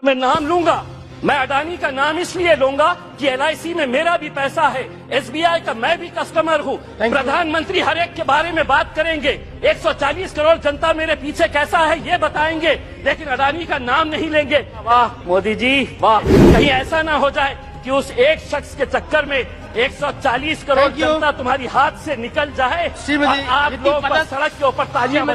मैं नाम लूंगा, मैं अडानी का नाम इसलिए लूंगा कि LIC में मेरा भी पैसा है, SBI का मैं भी कस्टमर हूँ। प्रधानमंत्री हर एक के बारे में बात करेंगे, 140 करोड़ जनता मेरे पीछे कैसा है ये बताएंगे, लेकिन अडानी का नाम नहीं लेंगे। वाह मोदी जी वाह, कहीं ऐसा ना हो जाए कि उस एक शख्स के चक्कर में 140 करोड़ जनता तुम्हारी हाथ से निकल जाए और आप लोग बस सड़क के ऊपर तालियां।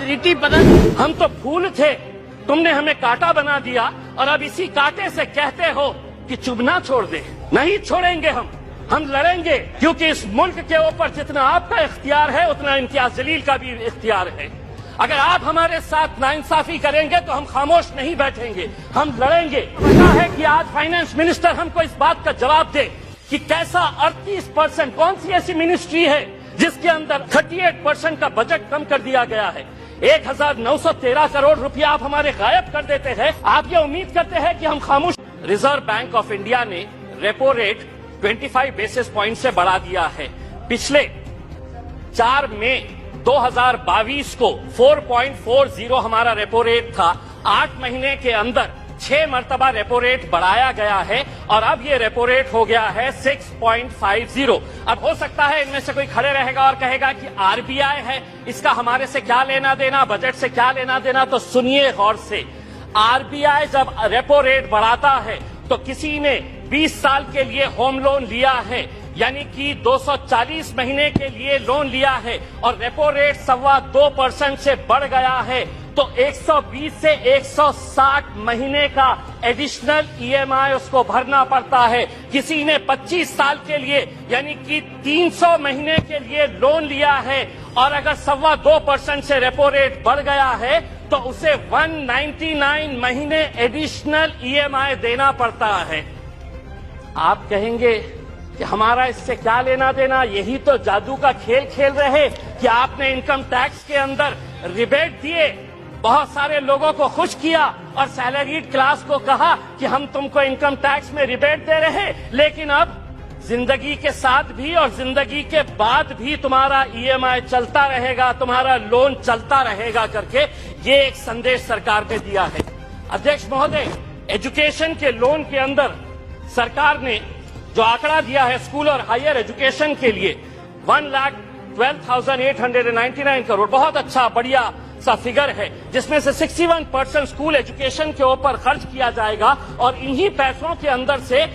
हम तो फूल थे, तुमने हमें कांटा बना दिया और अब इसी कांटे से कहते हो कि चुभना छोड़ दे। नहीं छोड़ेंगे, हम लड़ेंगे, क्योंकि इस मुल्क के ऊपर जितना आपका इख्तियार है उतना इम्तियाज जलील का भी इख्तियार है। अगर आप हमारे साथ नाइंसाफी करेंगे तो हम खामोश नहीं बैठेंगे, हम लड़ेंगे। पता है कि आज फाइनेंस मिनिस्टर हमको इस बात का जवाब दे कि कैसा 38%, कौन सी ऐसी मिनिस्ट्री है जिसके अंदर 38% का बजट कम कर दिया गया है। 1913 करोड़ रुपया आप हमारे गायब कर देते हैं। आप ये उम्मीद करते हैं कि हम खामोश। रिजर्व बैंक ऑफ इंडिया ने रेपो रेट 25 बेसिस पॉइंट से बढ़ा दिया है। पिछले 4 मई 2022 को 4.40 हमारा रेपो रेट था। 8 महीने के अंदर 6 मरतबा रेपो रेट बढ़ाया गया है और अब ये रेपो रेट हो गया है 6.50। अब हो सकता है इनमें से कोई खड़े रहेगा और कहेगा कि RBI है, इसका हमारे से क्या लेना देना, बजट से क्या लेना देना। तो सुनिए गौर से, RBI जब रेपो रेट बढ़ाता है तो किसी ने 20 साल के लिए होम लोन लिया है, यानी कि 240 महीने के लिए लोन लिया है और रेपो रेट 2.25% से बढ़ गया है, तो 120 से 160 महीने का एडिशनल EMI उसको भरना पड़ता है। किसी ने 25 साल के लिए यानी कि 300 महीने के लिए लोन लिया है और अगर 2.25% से रेपो रेट बढ़ गया है तो उसे 199 महीने एडिशनल EMI देना पड़ता है। आप कहेंगे कि हमारा इससे क्या लेना देना, यही तो जादू का खेल खेल रहे कि आपने इनकम टैक्स के अंदर रिबेट दिए, बहुत सारे लोगों को खुश किया और सैलरीड क्लास को कहा कि हम तुमको इनकम टैक्स में रिबेट दे रहे हैं, लेकिन अब जिंदगी के साथ भी और जिंदगी के बाद भी तुम्हारा EMI चलता रहेगा, तुम्हारा लोन चलता रहेगा करके ये एक संदेश सरकार ने दिया है। अध्यक्ष महोदय, एजुकेशन के लोन के अंदर सरकार ने जो आंकड़ा दिया है स्कूल और हायर एजुकेशन के लिए 1,12,899 करोड़, बहुत अच्छा बढ़िया सा फिगर है, जिसमें से 61% स्कूल एजुकेशन के ऊपर खर्च किया जाएगा और इन्हीं पैसों के अंदर से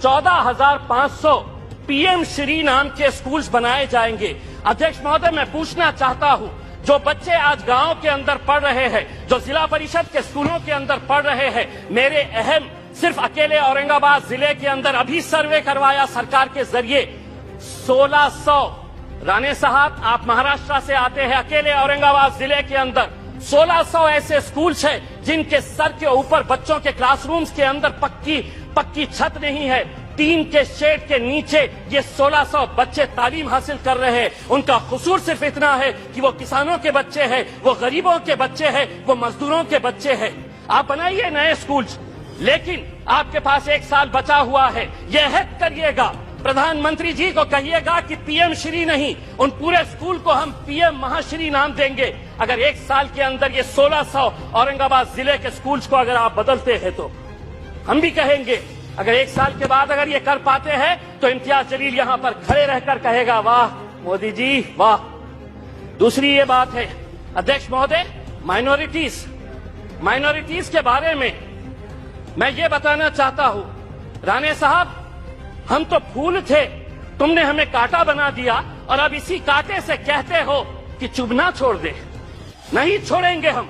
14,500 PM श्री नाम के स्कूल्स बनाए जाएंगे। अध्यक्ष महोदय, मैं पूछना चाहता हूं, जो बच्चे आज गांव के अंदर पढ़ रहे हैं, जो जिला परिषद के स्कूलों के अंदर पढ़ रहे हैं, मेरे अहम सिर्फ अकेले औरंगाबाद जिले के अंदर अभी सर्वे करवाया सरकार के जरिए 1600। राणे साहब, आप महाराष्ट्र से आते हैं, अकेले औरंगाबाद जिले के अंदर 1600 ऐसे स्कूल्स हैं जिनके सर के ऊपर बच्चों के क्लासरूम्स के अंदर पक्की छत नहीं है, टीन के शेड के नीचे ये 1600 बच्चे तालीम हासिल कर रहे हैं। उनका कसूर सिर्फ इतना है कि वो किसानों के बच्चे हैं, वो गरीबों के बच्चे हैं, वो मजदूरों के बच्चे हैं। आप बनाइए नए स्कूल्स, लेकिन आपके पास 1 साल बचा हुआ है, यह अहद करिएगा, प्रधानमंत्री जी को कहिएगा कि PM श्री नहीं, उन पूरे स्कूल को हम PM महाश्री नाम देंगे। अगर 1 साल के अंदर ये 1600 औरंगाबाद जिले के स्कूल्स को अगर आप बदलते हैं तो हम भी कहेंगे। अगर 1 साल के बाद अगर ये कर पाते हैं तो इम्तियाज जलील यहां पर खड़े रहकर कहेगा वाह मोदी जी वाह। दूसरी ये बात है अध्यक्ष महोदय, माइनॉरिटीज के बारे में मैं ये बताना चाहता हूं, राणे साहब, हम तो फूल थे, तुमने हमें कांटा बना दिया और अब इसी कांटे से कहते हो कि चुभना छोड़ दे। नहीं छोड़ेंगे हम।